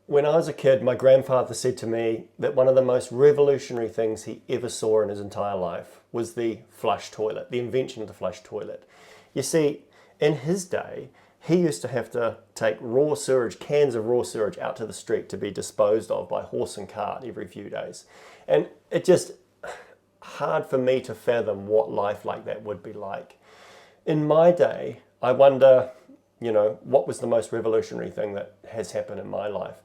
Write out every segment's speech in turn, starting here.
When I was a kid, my grandfather said to me that one of the most revolutionary things he ever saw in his entire life was the flush toilet, the invention of the flush toilet. You see, in his day, he used to have to take raw sewage, cans of raw sewage out to the street to be disposed of by horse and cart every few days. And it just hard for me to fathom what life like that would be like. In my day, I wonder, what was the most revolutionary thing that has happened in my life?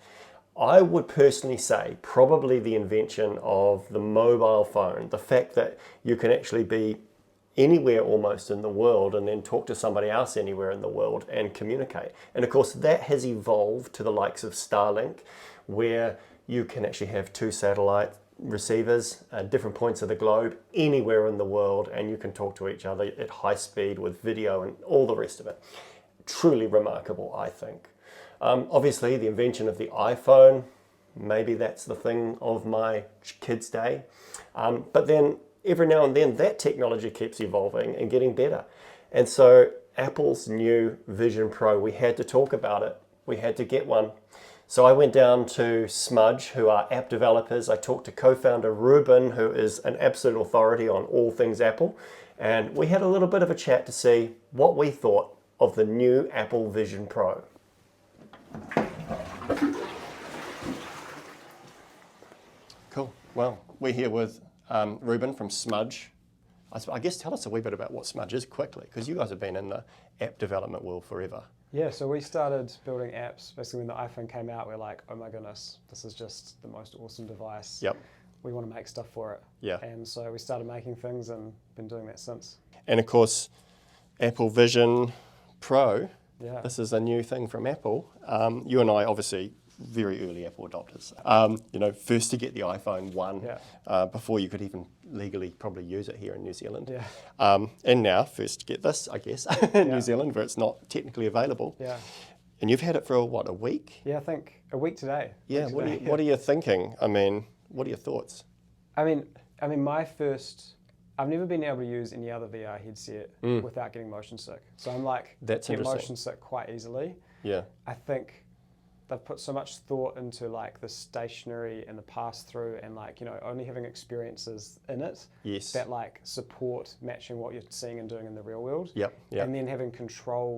I would personally say probably the invention of the mobile phone, the fact that you can actually be anywhere almost in the world and then talk to somebody else anywhere in the world and communicate. And of course that has evolved to the likes of Starlink, where you can actually have 2 satellite receivers at different points of the globe anywhere in the world, and you can talk to each other at high speed with video and all the rest of it. Truly remarkable, I think. Obviously, the invention of the iPhone, maybe that's the thing of my kids' day. But then every now and then that technology keeps evolving and getting better. And so Apple's new Vision Pro, we had to talk about it. We had to get one. So I went down to Smudge, who are app developers. I talked to co-founder Reuben, who is an absolute authority on all things Apple. And we had a little bit of a chat to see what we thought of the new Apple Vision Pro. Cool. Well, we're here with Reuben from Smudge. I guess tell us a wee bit about what Smudge is quickly, because you guys have been in the app development world forever. Yeah, so we started building apps. Basically, when the iPhone came out, we're like, oh my goodness, this is just the most awesome device. Yep. We want to make stuff for it. Yeah. And so we started making things and been doing that since. And of course, Apple Vision Pro. Yeah. This is a new thing from Apple. You and I, obviously, very early Apple adopters. First to get the iPhone 1 before you could even legally probably use it here in New Zealand. Yeah. And now, first to get this, I guess, in New Zealand, where it's not technically available. Yeah. And you've had it for, what, a week? Yeah, I think a week today. Yeah, what are you thinking? I mean, what are your thoughts? I mean, I've never been able to use any other VR headset without getting motion sick. So I'm like, That's get interesting. motion sick quite easily. Yeah. I think they've put so much thought into like the stationary and the pass through and like, only having experiences in it that like support matching what you're seeing and doing in the real world. Yep. And then having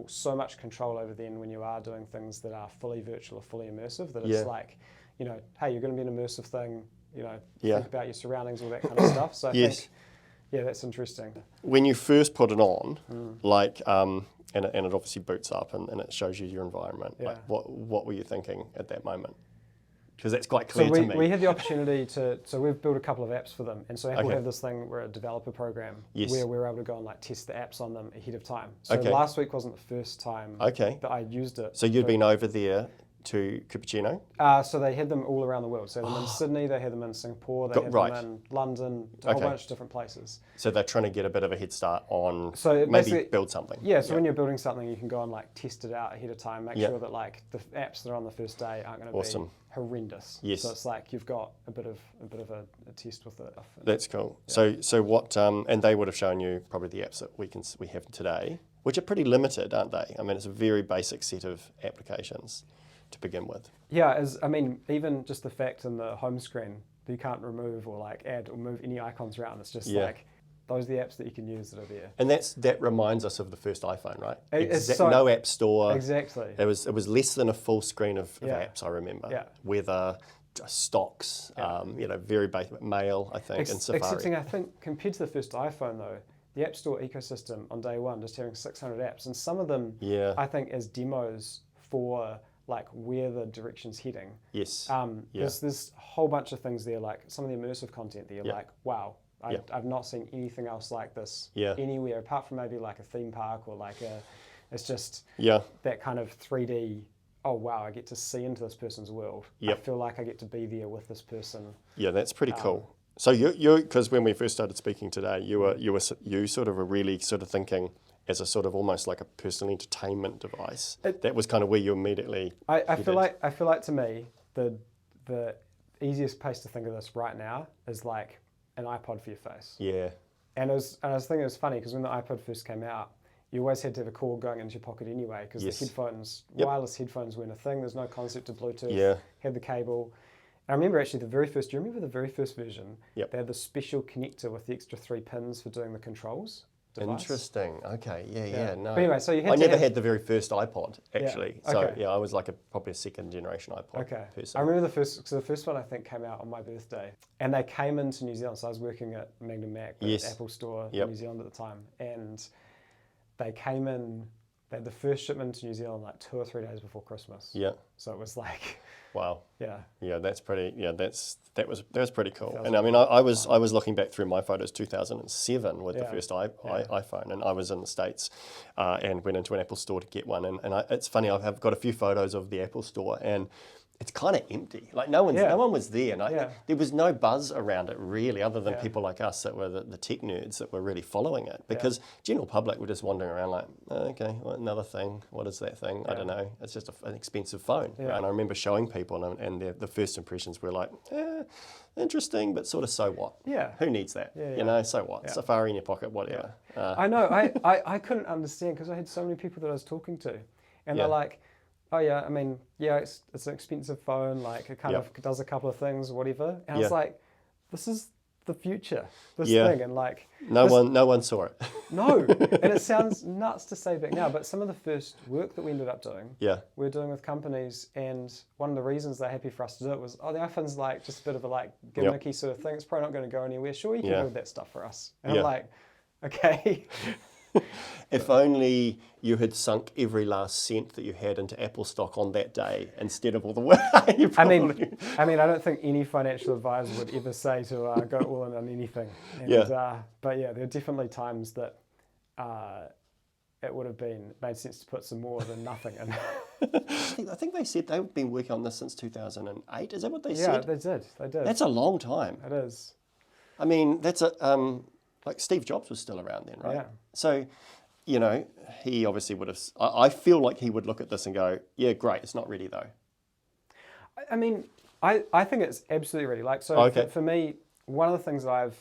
so much control over then when you are doing things that are fully virtual or fully immersive, that it's like, hey, you're going to be an immersive thing, think about your surroundings, all that kind of stuff. So I think, that's interesting. When you first put it on, and it obviously boots up and it shows you your environment. Yeah. Like, what were you thinking at that moment? Because that's quite clear to me. We had the opportunity so we've built a couple of apps for them. And so Apple have this thing, we're a developer program, where we're able to go and like test the apps on them ahead of time. So last week wasn't the first time that I used it. So you'd been over there to Cupertino? So they had them all around the world. So they had them in Sydney, they had them in Singapore, they had them in London, a whole bunch of different places. So they're trying to get a bit of a head start on maybe build something. Yeah, so when you're building something, you can go and like test it out ahead of time, make sure that like the apps that are on the first day aren't going to be horrendous. Yes. So it's like you've got a bit of a test with it. That's cool. Yeah. So what? And they would have shown you probably the apps that we have today, which are pretty limited, aren't they? I mean, it's a very basic set of applications to begin with. Yeah, even just the fact in the home screen that you can't remove or like add or move any icons around. It's just like those are the apps that you can use that are there. And that reminds us of the first iPhone, right? No app store. Exactly. It was less than a full screen of apps, I remember. Yeah. Weather, stocks, very basic mail, I think, and Safari. Excepting, I think, compared to the first iPhone though, the App Store ecosystem on day one, just having 600 apps, and some of them, I think, as demos for like where the direction's heading. Yes. There's a whole bunch of things there, like some of the immersive content there, like, wow, I've not seen anything else like this anywhere, apart from maybe like a theme park or like it's just that kind of 3D, oh wow, I get to see into this person's world. I feel like I get to be there with this person. Yeah, that's pretty cool. So you because when we first started speaking today, you sort of were really sort of thinking as a sort of almost like a personal entertainment device. That was kind of where you immediately. I feel like to me the easiest place to think of this right now is like an iPod for your face. Yeah. And I was thinking it was funny because when the iPod first came out, you always had to have a cord going into your pocket anyway, because the headphones, wireless headphones weren't a thing. There's no concept of Bluetooth. Had the cable. And I remember actually do you remember the very first version? They had the special connector with the extra 3 pins for doing the controls. Device. Interesting. Okay. No. But anyway, so you had I never had the very first iPod actually. Yeah. Okay. So I was like probably a second generation iPod person. I remember the first one I think came out on my birthday, and they came into New Zealand. So I was working at Magnum Mac, the Apple store in New Zealand at the time, and they came in. They had the first shipment to New Zealand like 2 or 3 days before Christmas. Yeah. So it was like. Wow. Yeah. Yeah, that's pretty. Yeah, that was pretty cool. And I mean, I was looking back through my photos, 2007 with the first iPhone, and I was in the States, and went into an Apple store to get one. And it's funny, I've got a few photos of the Apple store, and it's kind of empty. Like no one was there, and there was no buzz around it really, other than people like us that were the tech nerds that were really following it. Because general public were just wandering around like, okay, well, another thing. What is that thing? I don't know. It's just an expensive phone. Right? And I remember showing people, and the first impressions were like, interesting, but sort of so what? Yeah. Who needs that? You know, so what? Safari in your pocket, whatever. I know. I couldn't understand because I had so many people that I was talking to, and they're like, oh yeah, I mean, it's an expensive phone, like it kind of does a couple of things, whatever. And I was like, this is the future, this thing, and like no one saw it. No, and it sounds nuts to say back now, but some of the first work that we ended up doing, we're doing with companies, and one of the reasons they're happy for us to do it was, the iPhone's like just a bit of a like gimmicky sort of thing. It's probably not going to go anywhere. Sure, you can build that stuff for us. And I'm like, okay. If only you had sunk every last cent that you had into Apple stock on that day instead of all the work. I mean, I don't think any financial advisor would ever say to go all in on anything. And, but yeah, there are definitely times that it would have made sense to put some more than nothing in. I think they said they've been working on this since 2008. Is that what they said? Yeah, they did. That's a long time. It is. I mean, that's like Steve Jobs was still around then, right? Yeah. So, you know, he obviously would have. I feel like he would look at this and go, "Yeah, great. It's not ready though." I mean, I think it's absolutely ready. Like, so for me, one of the things that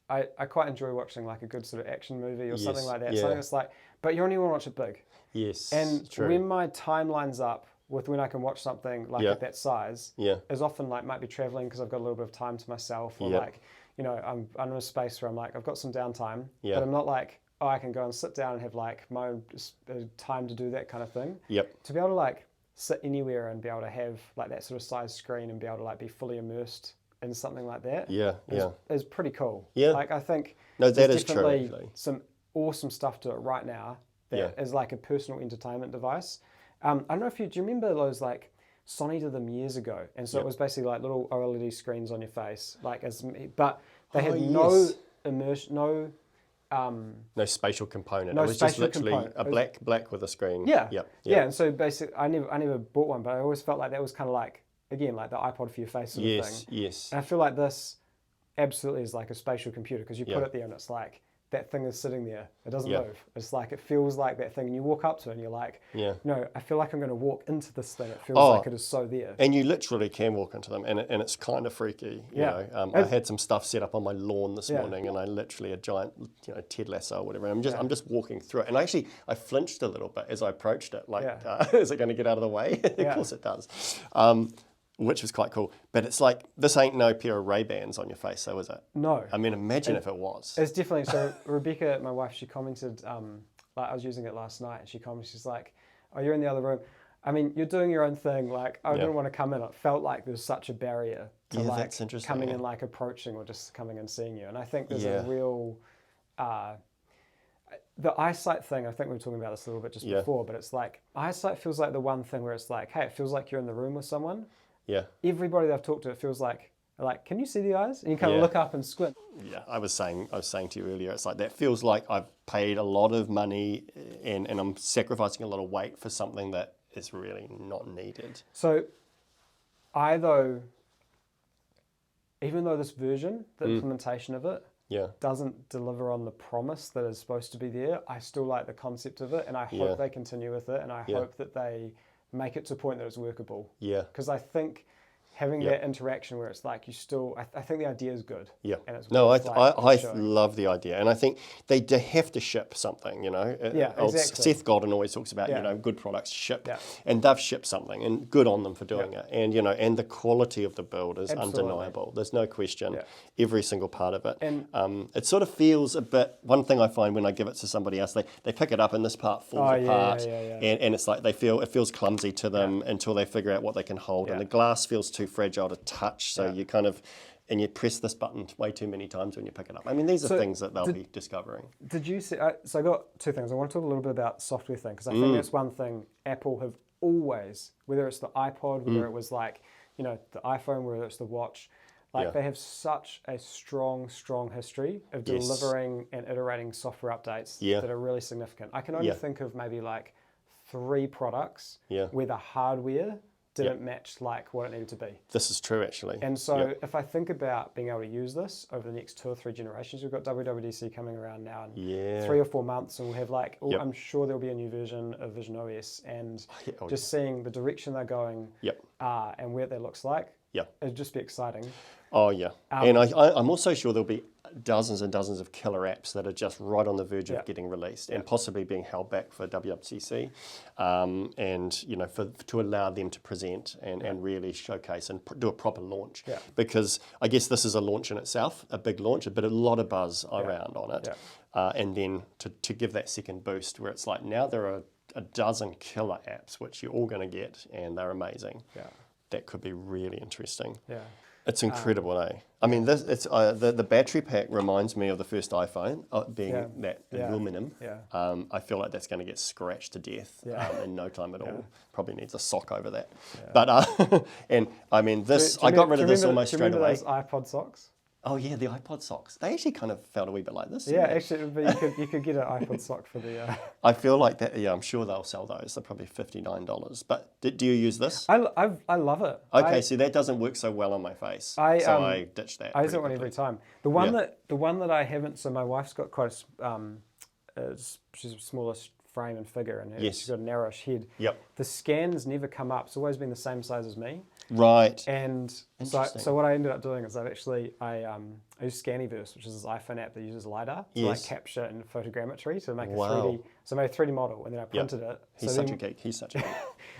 I quite enjoy watching like a good sort of action movie or something like that. Something that's like, but you only want to watch it big. Yes. And when my time lines up with when I can watch something like at that size, is often like might be traveling because I've got a little bit of time to myself, or like, you know, I'm in a space where I'm like, I've got some downtime, but I'm not like, oh, I can go and sit down and have like my own time to do that kind of thing. Yep. To be able to like sit anywhere and be able to have like that sort of size screen and be able to like be fully immersed in something like that is pretty cool. Yeah. Like I think that is true, actually. Some awesome stuff to it right now that is like a personal entertainment device. I don't know if do you remember those like Sony did them years ago, and so it was basically like little OLED screens on your face, like but they had no immersion, no spatial component. No, it was just literally a black with a screen. Yeah. And so basically, I never bought one, but I always felt like that was kind of like, again, like the iPod for your face sort of thing. Yes. And I feel like this absolutely is like a spatial computer, because you put it there and it's like that thing is sitting there. It doesn't move. It's like it feels like that thing, and you walk up to it and you're like, no, I feel like I'm going to walk into this thing. It feels like it is so there. And you literally can walk into them, and it's kind of freaky. You know, I had some stuff set up on my lawn this morning, and I literally a giant, Ted Lasso or whatever. And I'm just walking through it, and actually I flinched a little bit as I approached it. Like, is it going to get out of the way? Of course it does. Which was quite cool. But it's like, this ain't no pair of Ray-Bans on your face, though, is it? No. I mean, imagine if it was. It's definitely, so Rebecca, my wife, she commented, like I was using it last night, and she commented, she's like, oh, you're in the other room. I mean, you're doing your own thing. Like, I didn't want to come in. It felt like there's such a barrier to like coming in, like approaching or just coming and seeing you. And I think there's a real, the eyesight thing, I think we were talking about this a little bit just before, but it's like, eyesight feels like the one thing where it's like, hey, it feels like you're in the room with someone. Yeah. Everybody that I've talked to, it feels like, can you see the eyes? And you kind of look up and squint. Yeah, I was saying to you earlier, it's like that feels like I've paid a lot of money and I'm sacrificing a lot of weight for something that is really not needed. So even though this version, the implementation of it, doesn't deliver on the promise that is supposed to be there, I still like the concept of it, and I hope they continue with it, and I hope that they make it to a point that it's workable. Yeah. Because I think having that interaction where it's like you still, I think the idea is good. Yeah. And it's No, I showing. love the idea. And I think they have to ship something, you know. Yeah, exactly. Seth Godin always talks about, you know, good products ship. Yeah. And they've shipped something, and good on them for doing it. And, you know, and the quality of the build is Absolutely. undeniable. There's no question. Yeah. Every single part of it. And it sort of feels a bit, one thing I find when I give it to somebody else, they pick it up and this part falls apart. And it's like it feels clumsy to them until they figure out what they can hold. And the glass feels too fragile to touch, so you kind of, and you press this button way too many times when you pick it up. I mean, these are things that they'll be discovering. Did you see, so I got two things. I want to talk a little bit about the software thing, because I think that's one thing Apple have always, whether it's the iPod, whether it was like, you know, the iPhone, whether it's the watch, like they have such a strong history of delivering and iterating software updates that are really significant. I can only think of maybe like 3 products where the hardware didn't match like what it needed to be. This is true, actually. And so if I think about being able to use this over the next 2 or 3 generations, we've got WWDC coming around now in 3 or 4 months, and we'll have like, I'm sure there'll be a new version of Vision OS, and seeing the direction they're going and where that looks like, it'd just be exciting. Oh, yeah. And I'm also sure there'll be dozens and dozens of killer apps that are just right on the verge of getting released and possibly being held back for WWDC, and, you know, to allow them to present and really showcase and do a proper launch. Because I guess this is a launch in itself, a big launch, but a lot of buzz around on it. And then to give that second boost where it's like, now there are a dozen killer apps which you're all going to get, and they're amazing. That could be really interesting. It's incredible, I mean, the battery pack reminds me of the first iPhone, being that aluminum. I feel like that's going to get scratched to death in no time at all. Probably needs a sock over that. But and I mean, I got rid of this almost straight away. Do you remember those iPod socks? Oh yeah, the iPod socks. They actually kind of felt a wee bit like this. Yeah, actually, it would be, you could get an iPod sock for the... I feel like that, I'm sure they'll sell those. They're probably $59. But do you use this? I love it. Okay, see, that doesn't work so well on my face. So I ditched that. I use it one every time. The one that I haven't, so my wife's got quite she's a smallest frame and figure, and she's got a narrowish head. The scans never come up. It's always been the same size as me. Right. And so what I ended up doing is I use Scaniverse, which is this iPhone app that uses LiDAR to like capture and photogrammetry to make a 3D. So I made a 3D model, and then I printed it. He's such a geek. He's such a geek.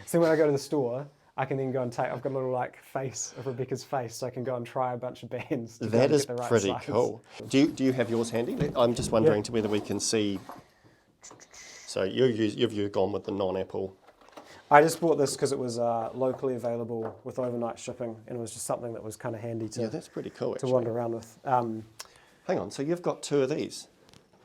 So when I go to the store, I can then go and I've got a little like face of Rebecca's face, so I can go and try a bunch of bands. That is pretty cool. Do you have yours handy? I'm just wondering to whether we can see. So you've gone with the non-Apple. I just bought this because it was locally available with overnight shipping, and it was just something that was kind of handy to. Yeah, that's pretty cool. To wander around with. Hang on, so you've got 2 of these.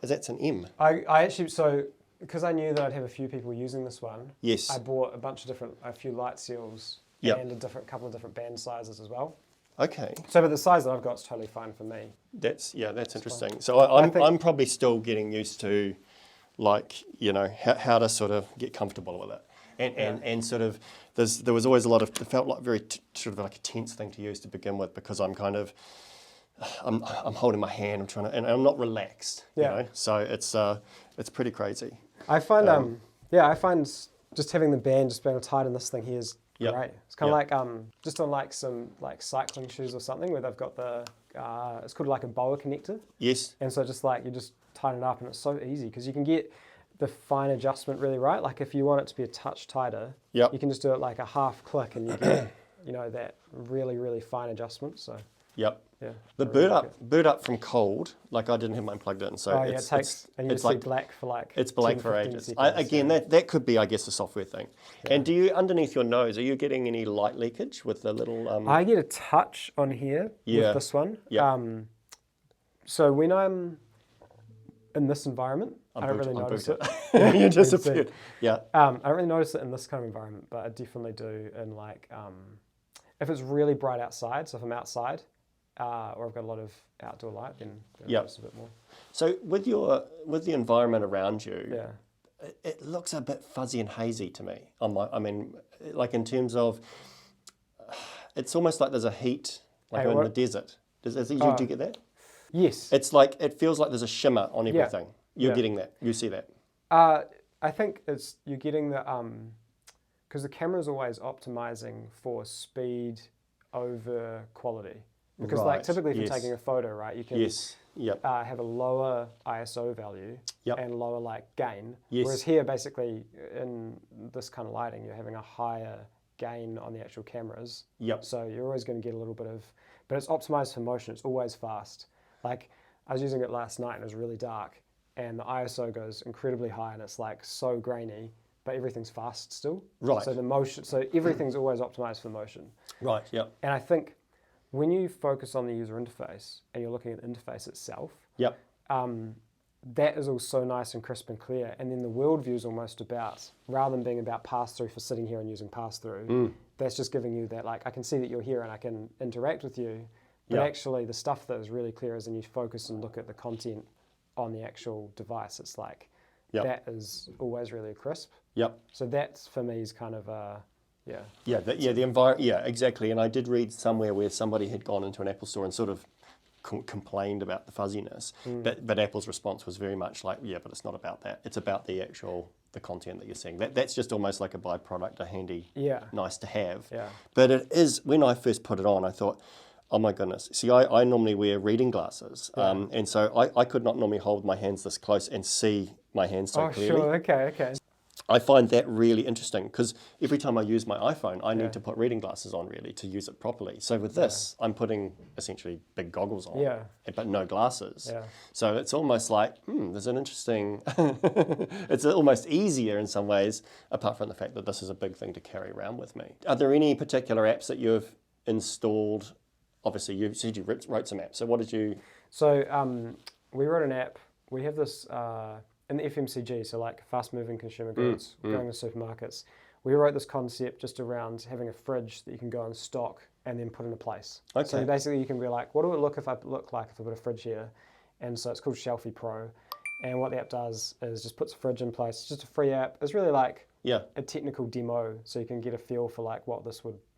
That's an M. I actually, so because I knew that I'd have a few people using this one. Yes. I bought a few light seals and a couple of different band sizes as well. Okay. So, but the size that I've got is totally fine for me. That's interesting. Fine. So I'm probably still getting used to, like, you know, how to sort of get comfortable with it. And sort of, there was always it felt like very sort of like a tense thing to use to begin with, because I'm kind of, I'm holding my hand, and I'm not relaxed, you know, so it's pretty crazy. I find, I find just having the band, just being able to tighten this thing here is great. It's kind of like, just on like some like cycling shoes or something where they've got the, it's called like a boa connector. Yes. And so just like, you just tighten it up, and it's so easy because you can get the fine adjustment really right. Like if you want it to be a touch tighter, you can just do it like a half click, and you get, you know, that really, really fine adjustment. So the boot up from cold, like I didn't have mine plugged in, so it takes, and you see black for like it's black for ages. That could be, I guess, a software thing. And do you, underneath your nose, are you getting any light leakage with the little? I get a touch on here with this one. So when I'm in this environment, I don't really notice it. You disappeared. I don't really notice it in this kind of environment, but I definitely do in like, if it's really bright outside, so if I'm outside, or I've got a lot of outdoor light, then I notice a bit more. So with the environment around you, it looks a bit fuzzy and hazy to me. I mean, like in terms of, it's almost like there's a heat, like in the desert. Do you get that? Yes. It's like, it feels like there's a shimmer on everything. You're getting that. You see that. I think you're getting the, because the camera is always optimizing for speed over quality. Because like typically if you're taking a photo, right, you can have a lower ISO value and lower like gain. Whereas here, basically, in this kind of lighting, you're having a higher gain on the actual cameras. So you're always going to get a little bit of, but it's optimized for motion. It's always fast. Like I was using it last night and it was really dark, and the ISO goes incredibly high and it's like so grainy, but everything's fast still. So the motion, so everything's always optimized for motion. And I think when you focus on the user interface and you're looking at the interface itself, that is all so nice and crisp and clear. And then the worldview is almost about, rather than being about pass-through for sitting here and using pass-through, that's just giving you that, like, I can see that you're here and I can interact with you. But actually the stuff that is really clear is when you focus and look at the content on the actual device, it's like, that is always really crisp. So that's, for me, is kind of the environment. Yeah, exactly. And I did read somewhere where somebody had gone into an Apple store and sort of complained about the fuzziness, but Apple's response was very much like, but it's not about that. It's about the content that you're seeing. That's just almost like a byproduct, a handy, nice to have. But it is, when I first put it on, I thought, oh my goodness. See, I normally wear reading glasses, and so I could not normally hold my hands this close and see my hands so clearly. Okay. I find that really interesting because every time I use my iPhone, I need to put reading glasses on really to use it properly. So with this, I'm putting essentially big goggles on, but no glasses. So it's almost like, there's an interesting, it's almost easier in some ways, apart from the fact that this is a big thing to carry around with me. Are there any particular apps that you've installed? Obviously, you said you wrote some apps. So what did you? So we wrote an app. We have this in the FMCG, so like fast-moving consumer goods, going to supermarkets. We wrote this concept just around having a fridge that you can go and stock and then put in a place. So basically, you can be like, what do it look like if I put a fridge here? And so it's called Shelfie Pro. And what the app does is just puts a fridge in place. It's just a free app. It's really like a technical demo, so you can get a feel for like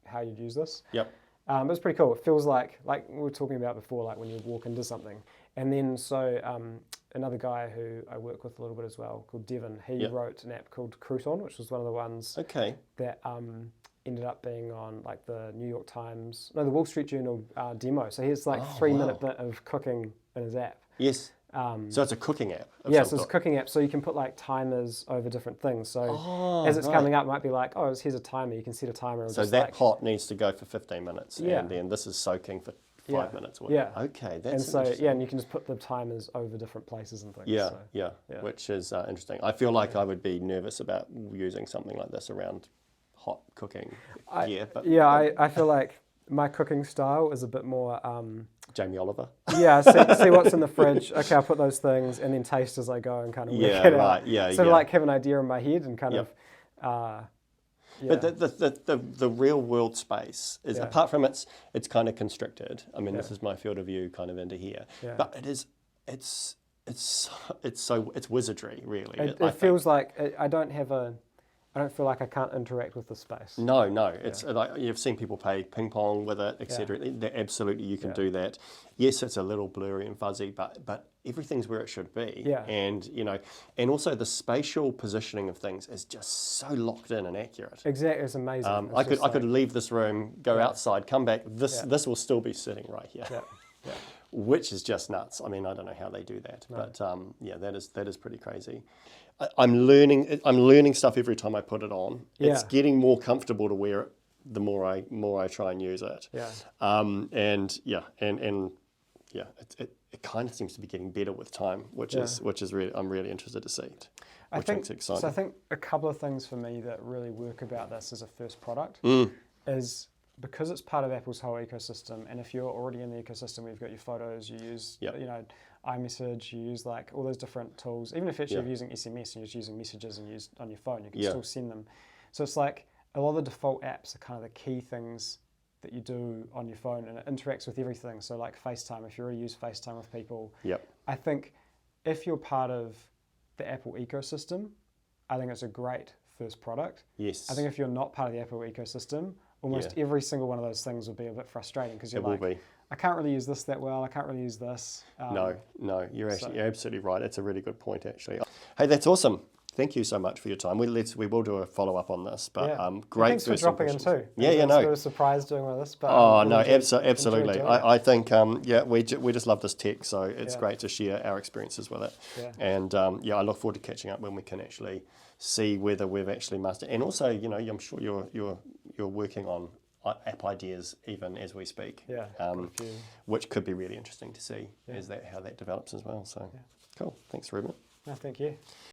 how you'd use this. It's pretty cool. It feels like we were talking about before, like when you walk into something. And then another guy who I work with a little bit as well, called Devon, he wrote an app called Crouton, which was one of the ones that ended up being on like the the Wall Street Journal demo. So here's like 3-minute bit of cooking in his app. So it's a cooking app. So it's a cooking app. So you can put like timers over different things. So as it's coming up, it might be like, here's a timer. You can set a timer. So that pot needs to go for 15 minutes. And then this is soaking for 5 minutes. Okay, that's interesting. And you can just put the timers over different places and things. Which is interesting. I feel like I would be nervous about using something like this around hot cooking gear. But I feel like my cooking style is a bit more... Jamie Oliver. See what's in the fridge. Okay, I'll put those things and then taste as I go and kind of work it out. Like have an idea in my head and kind of... But the real world space is, apart from it's kind of constricted. I mean, this is my field of view kind of into here. But it's wizardry, really. It feels like I don't feel like I can't interact with the space. No. It's like you've seen people play ping pong with it, etc. Absolutely, you can do that. Yes, it's a little blurry and fuzzy, but everything's where it should be. And and also the spatial positioning of things is just so locked in and accurate. Exactly, it's amazing. I could leave this room, go outside, come back. This will still be sitting right here. Which is just nuts. I mean, I don't know how they do that, but that is pretty crazy. I'm learning stuff every time I put it on. It's getting more comfortable to wear it the more I try and use it. It kind of seems to be getting better with time, which is really, I'm really interested to see it. I think a couple of things for me that really work about this as a first product is because it's part of Apple's whole ecosystem, and if you're already in the ecosystem, where you've got your photos, you use iMessage, you use like all those different tools. Even if actually you're using SMS and you're just using messages and use on your phone, you can still send them. So it's like a lot of the default apps are kind of the key things that you do on your phone, and it interacts with everything. So like FaceTime, if you already use FaceTime with people, I think if you're part of the Apple ecosystem, I think it's a great first product. I think if you're not part of the Apple ecosystem, almost every single one of those things will be a bit frustrating because you're I can't really use this that well. I can't really use this. No, you're absolutely right. It's a really good point, actually. Hey, that's awesome. thank you so much for your time. We will do a follow-up on this, but great. Thanks for dropping in too. No. I was surprised doing all this, but absolutely. I think we just love this tech, so it's great to share our experiences with it. Yeah. And I look forward to catching up when we can actually see whether we've actually mastered. And also, I'm sure you're working on app ideas even as we speak. Yeah. Which could be really interesting to see how that develops as well. So cool. Thanks, Reuben. No, thank you.